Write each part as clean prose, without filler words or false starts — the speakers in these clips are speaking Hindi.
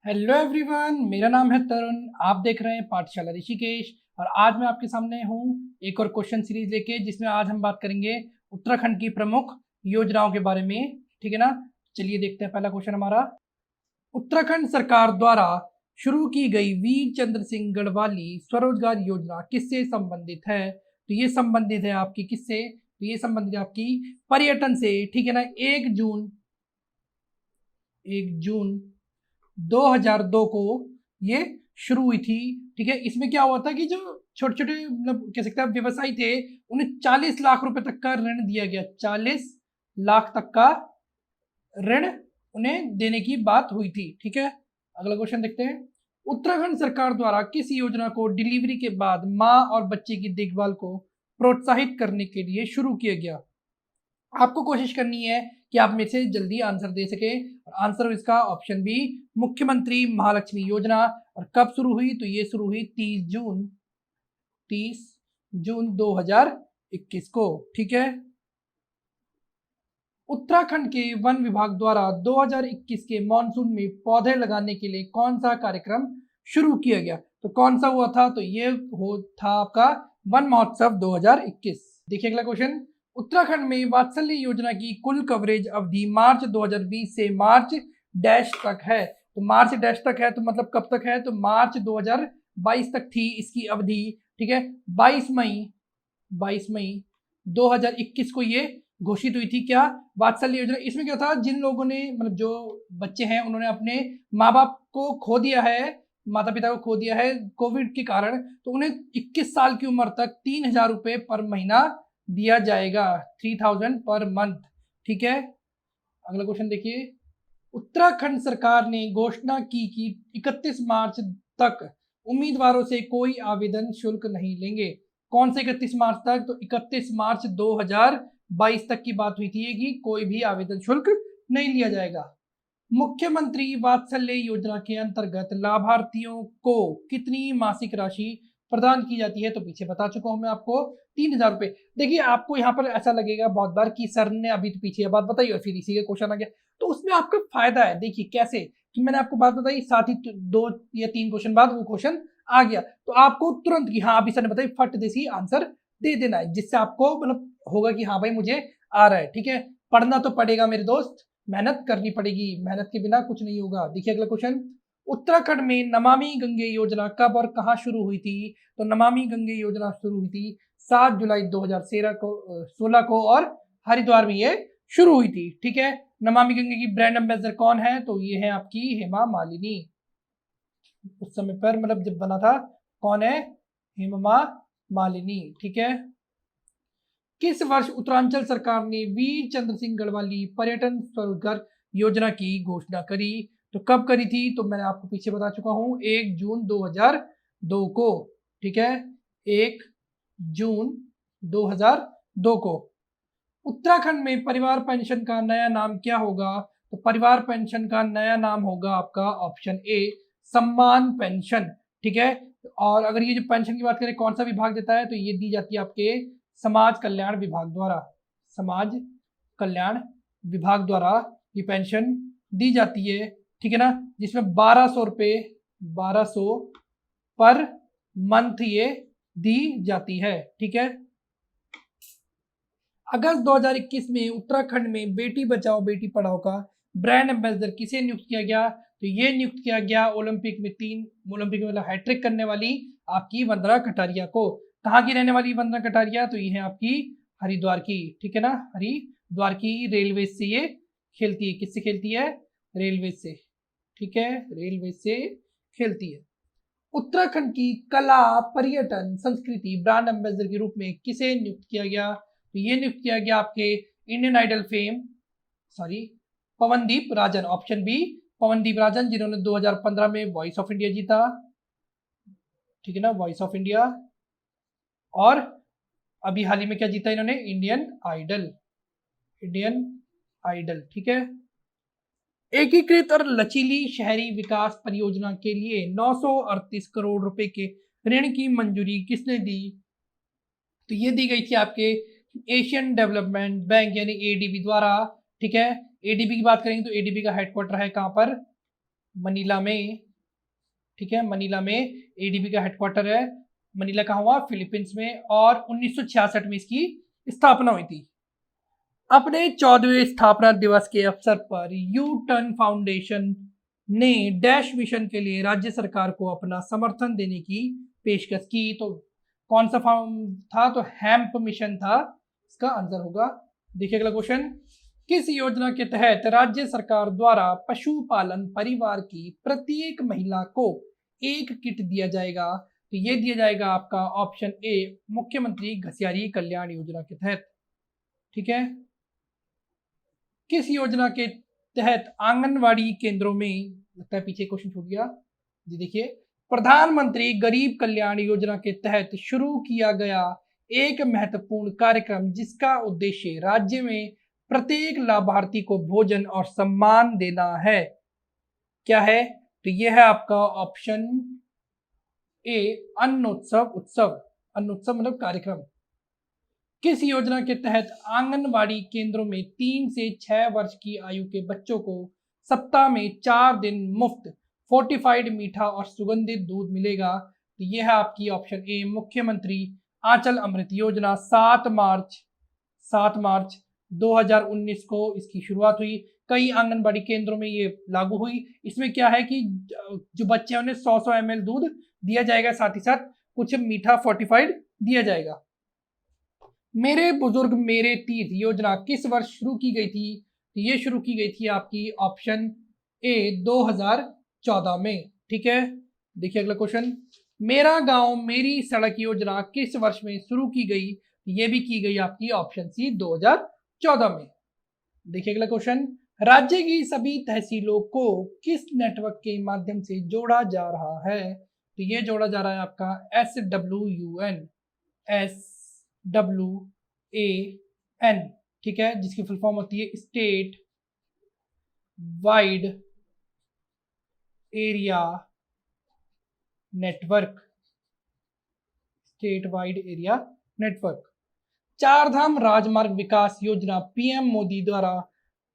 हेलो एवरीवन, मेरा नाम है तरुण। आप देख रहे हैं पाठशाला ऋषिकेश और आज मैं आपके सामने हूँ एक और क्वेश्चन सीरीज लेके, जिसमें आज हम बात करेंगे उत्तराखंड की प्रमुख योजनाओं के बारे में। ठीक है ना। चलिए देखते हैं पहला क्वेश्चन हमारा। उत्तराखंड सरकार द्वारा शुरू की गई वीर चंद्र सिंह गढ़वाली स्वरोजगार योजना किससे संबंधित है? तो ये संबंधित है आपकी किससे? तो ये संबंधित है आपकी पर्यटन से। ठीक है ना। 1 जून 2002 को ये शुरू हुई थी। ठीक है। इसमें क्या हुआ था कि जो छोटे छोटे मतलब कह सकते हैं व्यवसायी थे, उन्हें 40 लाख रुपए तक का ऋण दिया गया। 40 लाख तक का ऋण उन्हें देने की बात हुई थी। ठीक है। अगला क्वेश्चन देखते हैं। उत्तराखंड सरकार द्वारा किस योजना को डिलीवरी के बाद माँ और बच्चे की देखभाल को प्रोत्साहित करने के लिए शुरू किया गया? आपको कोशिश करनी है कि आप मेरे से जल्दी आंसर दे सके। और आंसर इसका ऑप्शन बी, मुख्यमंत्री महालक्ष्मी योजना। और कब शुरू हुई? तो ये शुरू हुई 30 जून 2021 को। ठीक है। उत्तराखंड के वन विभाग द्वारा 2021 के मॉनसून में पौधे लगाने के लिए कौन सा कार्यक्रम शुरू किया गया? तो कौन सा हुआ था? तो ये हो था आपका वन महोत्सव 2021। देखिए अगला क्वेश्चन। उत्तराखंड में वात्सल्य योजना की कुल कवरेज अवधि मार्च 2020 से मार्च डैश तक है। तो मार्च डैश तक है तो मतलब कब तक है? तो मार्च 2022 तक थी इसकी अवधि। ठीक है। 22 मई 2021 को ये घोषित हुई थी। क्या? वात्सल्य योजना। इसमें क्या था, जिन लोगों ने मतलब जो बच्चे हैं उन्होंने अपने माँ बाप को खो दिया है, माता पिता को खो दिया है कोविड के कारण, तो उन्हें 21 साल की उम्र तक 3,000 रुपये पर महीना दिया जाएगा। 3,000 पर मंथ। ठीक है। अगला क्वेश्चन देखिए। उत्तराखंड सरकार ने घोषणा की कि 31 मार्च तक उम्मीदवारों से कोई आवेदन शुल्क नहीं लेंगे। कौन से 31 मार्च तक? तो 31 मार्च 2022 तक की बात हुई थी कि कोई भी आवेदन शुल्क नहीं लिया जाएगा। मुख्यमंत्री वात्सल्य योजना के अंतर्गत लाभार्थियों को कितनी मासिक राशि प्रदान की जाती है? तो पीछे बता चुका हूं मैं आपको, 3,000 रुपए। देखिए आपको यहाँ पर ऐसा लगेगा बहुत बार कि सर ने अभी तो पीछे बात बताई और फिर इसी का क्वेश्चन आ गया, तो उसमें आपका फायदा है। देखिए कैसे कि मैंने आपको बात बताई, साथ ही 2 या 3 क्वेश्चन बाद वो क्वेश्चन आ गया, तो आपको तुरंत कि हाँ अभी सर ने बताई फट देसी आंसर दे देना है, जिससे आपको मतलब होगा कि हाँ भाई मुझे आ रहा है। ठीक है। पढ़ना तो पड़ेगा मेरे दोस्त, मेहनत करनी पड़ेगी, मेहनत के बिना कुछ नहीं होगा। देखिए अगला क्वेश्चन। उत्तराखंड में नमामि गंगे योजना कब और कहां शुरू हुई थी? तो नमामि गंगे योजना शुरू हुई थी 7 जुलाई 2013 को 16 को, और हरिद्वार में ये शुरू हुई थी। ठीक है। नमामि गंगे की ब्रांड एम्बेसडर कौन है? तो ये है आपकी हेमा मालिनी। उस समय पर मतलब जब बना था, कौन है? हेमा मालिनी। ठीक है। किस वर्ष उत्तरांचल सरकार ने वीर चंद्र सिंह गढ़वाली पर्यटन स्वरोजगार योजना की घोषणा करी? तो कब करी थी? तो मैंने आपको पीछे बता चुका हूं, 1 जून 2002 को। ठीक है। 1 जून 2002 को। उत्तराखंड में परिवार पेंशन का नया नाम क्या होगा? तो परिवार पेंशन का नया नाम होगा आपका ऑप्शन ए, सम्मान पेंशन। ठीक है। और अगर ये जो पेंशन की बात करें कौन सा विभाग देता है, तो ये दी जाती है आपके समाज कल्याण विभाग द्वारा। समाज कल्याण विभाग द्वारा ये पेंशन दी जाती है। ठीक है ना। जिसमें 1200 रुपये 1200 पर मंथ ये दी जाती है। ठीक है। अगस्त 2021 में उत्तराखंड में बेटी बचाओ बेटी पढ़ाओ का ब्रांड एम्बेसडर किसे नियुक्त किया गया? तो ये नियुक्त किया गया ओलंपिक में 3 ओलंपिक में मतलब हैट्रिक करने वाली आपकी वंदना कटारिया को। कहाँ की रहने वाली वंदना कटारिया? तो ये है आपकी हरिद्वार की। ठीक है ना। हरिद्वार की। रेलवे से ये खेलती है। किससे खेलती है? रेलवे से। ठीक है। रेलवे से खेलती है। उत्तराखंड की कला पर्यटन संस्कृति ब्रांड एम्बेसडर के रूप में किसे नियुक्त किया गया? तो ये नियुक्त किया गया आपके Indian Idol fame sorry Pawandeep Rajan. Option B, Pawandeep Rajan, जिन्होंने 2015 में वॉइस ऑफ इंडिया जीता। ठीक है ना। Voice of India. और अभी हाल ही में क्या जीता इन्होंने? Indian idol. Indian idol. ठीक है। एकीकृत और लचीली शहरी विकास परियोजना के लिए 938 करोड़ रुपए के ऋण की मंजूरी किसने दी? तो ये दी गई थी आपके एशियन डेवलपमेंट बैंक यानी एडीबी द्वारा। ठीक है। एडीबी की बात करेंगे तो एडीबी का हेडक्वार्टर है कहाँ पर? मनीला में, ठीक है, मनीला में एडीबी का हेडक्वार्टर है। मनीला कहाँ हुआ? फिलीपींस में। और 1966 में इसकी स्थापना हुई थी। अपने 14वें स्थापना दिवस के अवसर पर यू टर्न फाउंडेशन ने डैश मिशन के लिए राज्य सरकार को अपना समर्थन देने की पेशकश की। तो कौन सा फॉर्म था? तो हैम्प मिशन था, इसका आंसर होगा। देखिए अगला क्वेश्चन, किस योजना के तहत राज्य सरकार द्वारा पशुपालन परिवार की प्रत्येक महिला को एक किट दिया जाएगा? तो ये दिया जाएगा आपका ऑप्शन ए, मुख्यमंत्री घसियारी कल्याण योजना के तहत। ठीक है, किस योजना के तहत आंगनवाड़ी केंद्रों में, लगता है पीछे क्वेश्चन छूट गया जी, देखिए, प्रधानमंत्री गरीब कल्याण योजना के तहत शुरू किया गया एक महत्वपूर्ण कार्यक्रम जिसका उद्देश्य राज्य में प्रत्येक लाभार्थी को भोजन और सम्मान देना है, क्या है? तो यह है आपका ऑप्शन ए, अन्नोत्सव उत्सव। अन्नोत्सव मतलब कार्यक्रम। किस योजना के तहत आंगनवाड़ी केंद्रों में 3 से 6 वर्ष की आयु के बच्चों को सप्ताह में 4 दिन मुफ्त फोर्टिफाइड मीठा और सुगंधित दूध मिलेगा? तो यह है आपकी ऑप्शन ए, मुख्यमंत्री आंचल अमृत योजना। 7 मार्च 2019 को इसकी शुरुआत हुई। कई आंगनबाड़ी केंद्रों में ये लागू हुई। इसमें क्या है कि जो बच्चे हैं उन्हें 100 ml दूध दिया जाएगा, साथ ही साथ कुछ मीठा फोर्टिफाइड दिया जाएगा। मेरे बुजुर्ग मेरे तीर्थ योजना किस वर्ष शुरू की गई थी? तो ये शुरू की गई थी आपकी ऑप्शन ए, 2014 में। ठीक है, देखिए अगला क्वेश्चन, मेरा गांव मेरी सड़क योजना किस वर्ष में शुरू की गई? ये भी की गई आपकी ऑप्शन सी, 2014 में। देखिए अगला क्वेश्चन, राज्य की सभी तहसीलों को किस नेटवर्क के माध्यम से जोड़ा जा रहा है? तो ये जोड़ा जा रहा है आपका SWUN, SWAN, ठीक है, जिसकी फुल फॉर्म होती है state wide area network. State wide area network. Chardham राजमार्ग विकास योजना पीएम मोदी द्वारा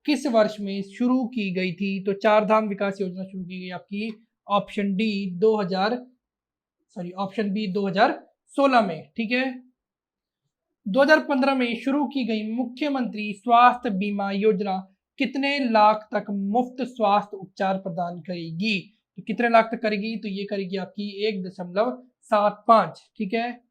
किस वर्ष में शुरू की गई थी? तो चारधाम विकास योजना शुरू की गई आपकी ऑप्शन डी, 2016 में। ठीक है, 2015 में शुरू की गई मुख्यमंत्री स्वास्थ्य बीमा योजना कितने लाख तक मुफ्त स्वास्थ्य उपचार प्रदान करेगी? तो कितने लाख तक करेगी? तो ये करेगी आपकी 1.75। ठीक है,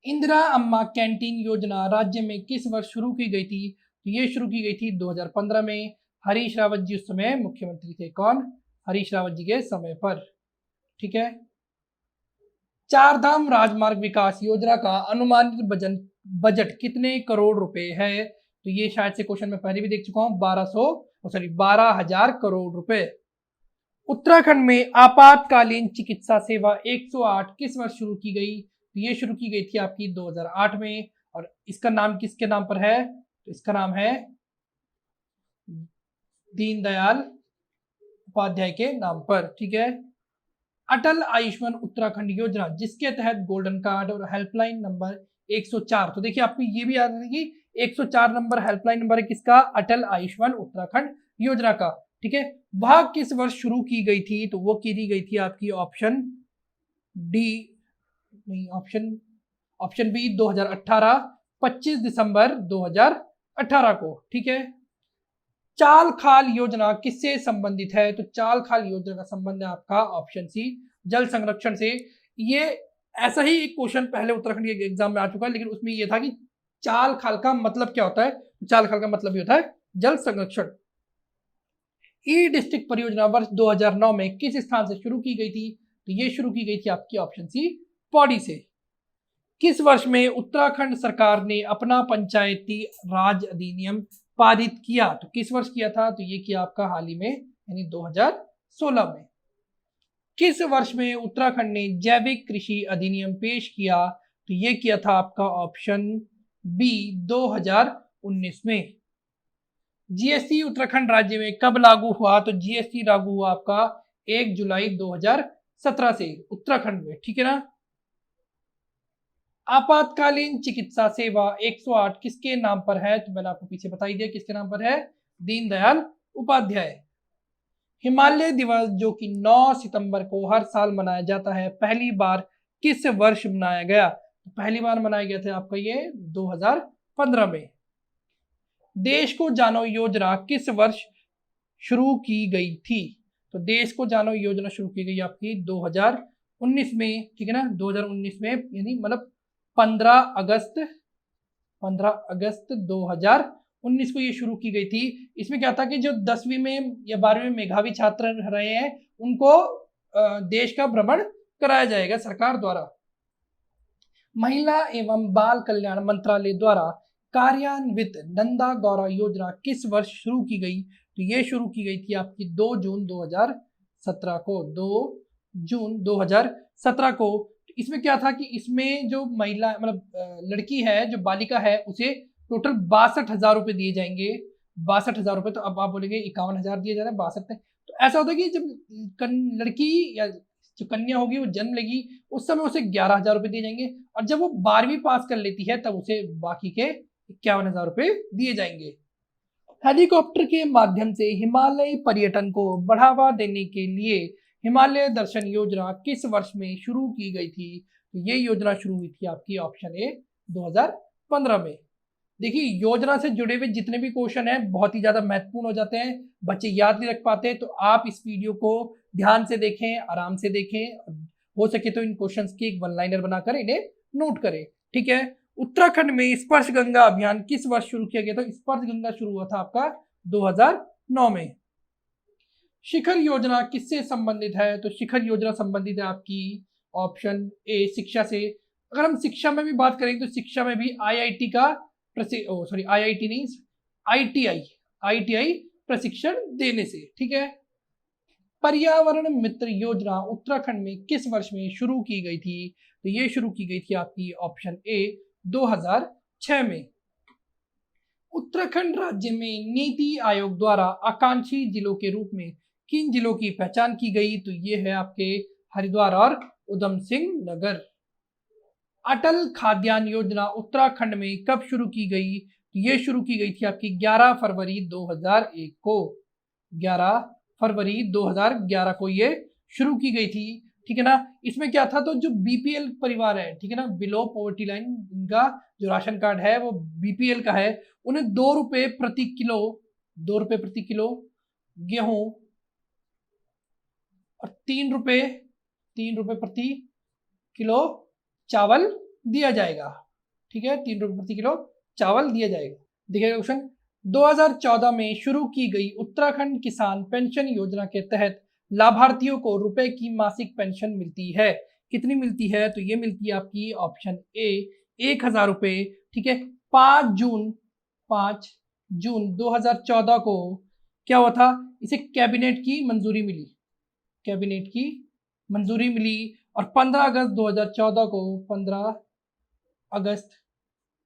इंदिरा अम्मा कैंटीन योजना राज्य में किस वर्ष शुरू की गई थी? तो ये शुरू की गई थी 2015 में। हरीश रावत जी उस समय मुख्यमंत्री थे। कौन? हरीश रावत जी के समय पर। ठीक है, चारधाम राजमार्ग विकास योजना का अनुमानित बजट कितने करोड़ रुपए है? तो ये शायद से क्वेश्चन मैं पहले भी देख चुका हूं, 12,000 करोड़ रुपए। उत्तराखंड में आपातकालीन चिकित्सा सेवा 108 किस वर्ष शुरू की गई? तो ये शुरू की गई थी आपकी 2008 में। और इसका नाम किसके नाम पर है? तो इसका नाम है दीनदयाल उपाध्याय के नाम पर। ठीक है, अटल आयुष्मान उत्तराखंड योजना जिसके तहत गोल्डन कार्ड और हेल्पलाइन नंबर 104, तो देखिए आपको ये भी याद है कि 104 नंबर हेल्पलाइन नंबर है किसका? अटल आयुष्मान उत्तराखंड योजना का। ठीक है, वह किस वर्ष शुरू की गई थी? तो वो की गई थी आपकी ऑप्शन डी, नहीं, ऑप्शन बी, 2018, 25 दिसंबर 2018 को। ठीक है, चाल खाल योजना किससे संबंधित है? तो चाल खाल योजना का संबंध है आपका ऑप्शन सी, जल संरक्षण से। ये ऐसा ही एक क्वेश्चन पहले उत्तराखंड के एग्जाम में आ चुका है, लेकिन उसमें यह था कि चाल खाल का मतलब क्या होता है? चाल खाल का मतलब ये होता है जल संरक्षण। ई डिस्ट्रिक्ट परियोजना वर्ष 2009 में किस स्थान से शुरू की गई थी? तो ये शुरू की गई थी आपकी ऑप्शन सी, पौड़ी से। किस वर्ष में उत्तराखंड सरकार ने अपना पंचायती राज अधिनियम पारित किया? तो किस वर्ष किया था? तो ये किया आपका हाल ही में, यानी 2016 में। किस वर्ष में उत्तराखंड ने जैविक कृषि अधिनियम पेश किया? तो ये किया था आपका ऑप्शन बी, 2019 में। जीएसटी उत्तराखंड राज्य में कब लागू हुआ? तो जीएसटी लागू हुआ आपका 1 जुलाई 2017 से उत्तराखंड में। ठीक है ना। आपातकालीन चिकित्सा सेवा 108 किसके नाम पर है? तो मैंने आपको पीछे बता ही दिया किसके नाम पर है, दीनदयाल उपाध्याय। हिमालय दिवस जो कि 9 सितंबर को हर साल मनाया जाता है, पहली बार किस वर्ष मनाया गया? पहली बार मनाया गया था आपका ये 2015 में। देश को जानो योजना किस वर्ष शुरू की गई थी? तो देश को जानो योजना शुरू की गई आपकी 2019 में, ठीक है ना, 2019 में, यानी मतलब 15 अगस्त 2019 को ये शुरू की गई थी। इसमें क्या था कि जो 10वीं में या 12वीं में मेधावी छात्र रहे हैं उनको देश का भ्रमण कराया जाएगा सरकार द्वारा। महिला एवं बाल कल्याण मंत्रालय द्वारा कार्यान्वित नंदा गौरव योजना किस वर्ष शुरू की गई? तो ये शुरू की गई थी आपकी 2 जून 2017 को, 2 जून 2017 को। इसमें क्या था कि इसमें जो महिला मतलब लड़की है, जो बालिका है, उसे टोटल 62,000 रुपये दिए जाएंगे। 62,000 रुपये, तो अब आप बोलेंगे 51,000 दिए जा रहे हैं, 62। तो ऐसा होता है कि जब लड़की या जो कन्या होगी वो जन्म लेगी उस समय उसे 11,000 रुपये दिए जाएंगे, और जब वो 12वीं पास कर लेती है तब उसे बाकी के 51,000 रुपये दिए जाएंगे। हेलीकॉप्टर के माध्यम से हिमालय पर्यटन को बढ़ावा देने के लिए हिमालय दर्शन योजना किस वर्ष में शुरू की गई थी? तो ये योजना शुरू हुई थी आपकी ऑप्शन ए 2015 में। देखिए, योजना से जुड़े हुए जितने भी क्वेश्चन हैं बहुत ही ज्यादा महत्वपूर्ण हो जाते हैं, बच्चे याद नहीं रख पाते, तो आप इस वीडियो को ध्यान से देखें, आराम से देखें, हो सके तो इन क्वेश्चंस की एक वन लाइनर बनाकर इन्हें नोट करें, ठीक है। उत्तराखंड में स्पर्श गंगा अभियान किस वर्ष शुरू किया गया था? स्पर्श गंगा शुरू हुआ था आपका 2009 में। शिखर योजना किससे संबंधित है? तो शिखर योजना संबंधित है आपकी ऑप्शन ए शिक्षा से। अगर हम शिक्षा में भी बात करें तो शिक्षा में भी आईआईटी का आईआईटी नहीं, आईटीआई प्रशिक्षण देने से, ठीक है। पर्यावरण मित्र योजना उत्तराखंड में किस वर्ष में शुरू की गई थी? तो ये शुरू की गई थी आपकी ऑप्शन ए 2006 में। उत्तराखंड राज्य में नीति आयोग द्वारा आकांक्षी जिलों के रूप में किन जिलों की पहचान की गई? तो ये है आपके हरिद्वार और उधम सिंह नगर। अटल खाद्यान्न योजना उत्तराखंड में कब शुरू की गई? तो ये शुरू की गई थी आपकी 11 फरवरी 2001 को। 11 फरवरी 2011 को ये शुरू की गई थी, ठीक है ना। इसमें क्या था, तो जो बीपीएल परिवार है, ठीक है ना, बिलो पॉवर्टी लाइन, इनका जो राशन कार्ड है वो बीपीएल का है, उन्हें 2 रुपए प्रति किलो गेहूं और 3 रुपए प्रति किलो चावल दिया जाएगा, ठीक है, 3 रुपए प्रति किलो चावल दिया जाएगा। देखिए क्वेश्चन, 2014 में शुरू की गई उत्तराखंड किसान पेंशन योजना के तहत लाभार्थियों को रुपए की मासिक पेंशन मिलती है, कितनी मिलती है? तो ये मिलती है आपकी ऑप्शन ए 1,000 रुपये, ठीक है। 5 जून 2014 को क्या हुआ था, इसे कैबिनेट की मंजूरी मिली और 15 अगस्त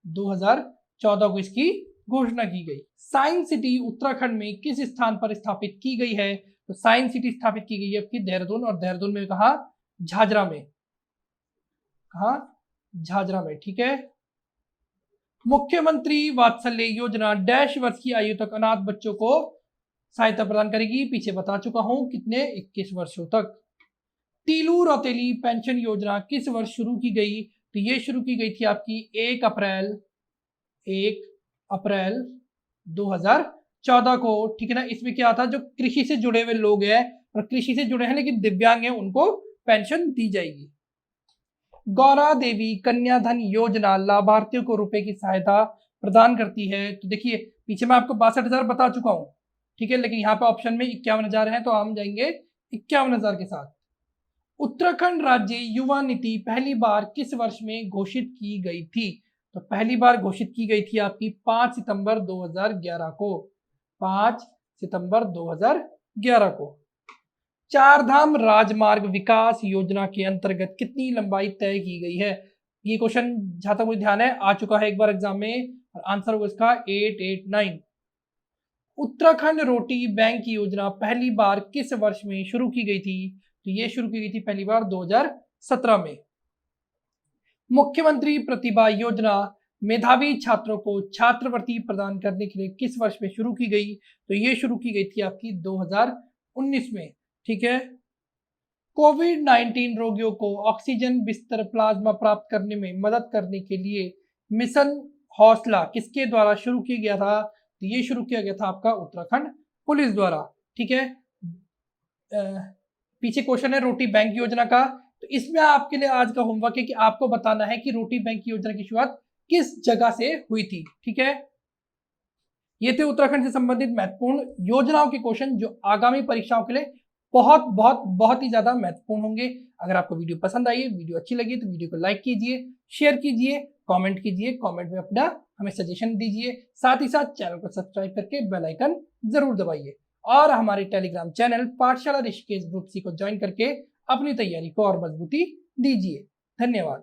2014 को इसकी घोषणा की गई। साइंस सिटी उत्तराखंड में किस स्थान पर स्थापित की गई है? तो साइंस सिटी स्थापित की गई है आपकी देहरादून, और देहरादून में कहा, झाझरा में, ठीक है। मुख्यमंत्री वात्सल्य योजना डैश वर्ष की आयु तक अनाथ बच्चों को सहायता प्रदान करेगी? पीछे बता चुका हूं, कितने, 21 वर्षों तक। तीलू रौतेली पेंशन योजना किस वर्ष शुरू की गई? तो ये शुरू की गई थी आपकी 1 अप्रैल 2014 को, ठीक है ना। इसमें क्या था, जो कृषि से जुड़े हुए लोग हैं और कृषि से जुड़े हैं लेकिन दिव्यांग हैं, उनको पेंशन दी जाएगी। गौरा देवी कन्याधन योजना लाभार्थियों को रुपए की सहायता प्रदान करती है? तो देखिए, पीछे मैं आपको 62,000 बता चुका हूं, ठीक है, लेकिन यहाँ पे ऑप्शन में 51,000 है, तो हम जाएंगे 51,000 के साथ। उत्तराखंड राज्य युवा नीति पहली बार किस वर्ष में घोषित की गई थी? तो पहली बार घोषित की गई थी आपकी 5 सितंबर 2011 को। 5 सितंबर 2011 को। चारधाम राजमार्ग विकास योजना के अंतर्गत कितनी लंबाई तय की गई है? ये क्वेश्चन जहां तक मुझे ध्यान है आ चुका है एक बार एग्जाम में, और आंसर होगा इसका 889। उत्तराखंड रोटी बैंक योजना पहली बार किस वर्ष में शुरू की गई थी? तो ये शुरू की गई थी पहली बार 2017 में। मुख्यमंत्री प्रतिभा योजना मेधावी छात्रों को छात्रवृत्ति प्रदान करने के लिए किस वर्ष में शुरू की गई? तो ये शुरू की गई थी आपकी 2019 में, ठीक है। कोविड-19 रोगियों को ऑक्सीजन, बिस्तर, प्लाज्मा प्राप्त करने में मदद करने के लिए मिशन हौसला किसके द्वारा शुरू किया गया था? तो ये शुरू किया गया था आपका उत्तराखंड पुलिस द्वारा, ठीक है। पीछे क्वेश्चन है रोटी बैंक योजना का, तो इसमें आपके लिए आज का होमवर्क है कि आपको बताना है कि रोटी बैंक योजना की शुरुआत किस जगह से हुई थी, ठीक है। ये थे उत्तराखंड से संबंधित महत्वपूर्ण योजनाओं के क्वेश्चन जो आगामी परीक्षाओं के लिए बहुत बहुत बहुत ही ज्यादा महत्वपूर्ण होंगे। अगर आपको वीडियो पसंद आई है, वीडियो अच्छी लगी तो वीडियो को लाइक कीजिए, शेयर कीजिए, कमेंट कीजिए, कमेंट में अपना हमें सजेशन दीजिए, साथ ही साथ चैनल को सब्सक्राइब करके बेल आइकन जरूर दबाइए और हमारे टेलीग्राम चैनल पाठशाला ऋषिकेश ग्रुप सी को ज्वाइन करके अपनी तैयारी को और मजबूती दीजिए। धन्यवाद।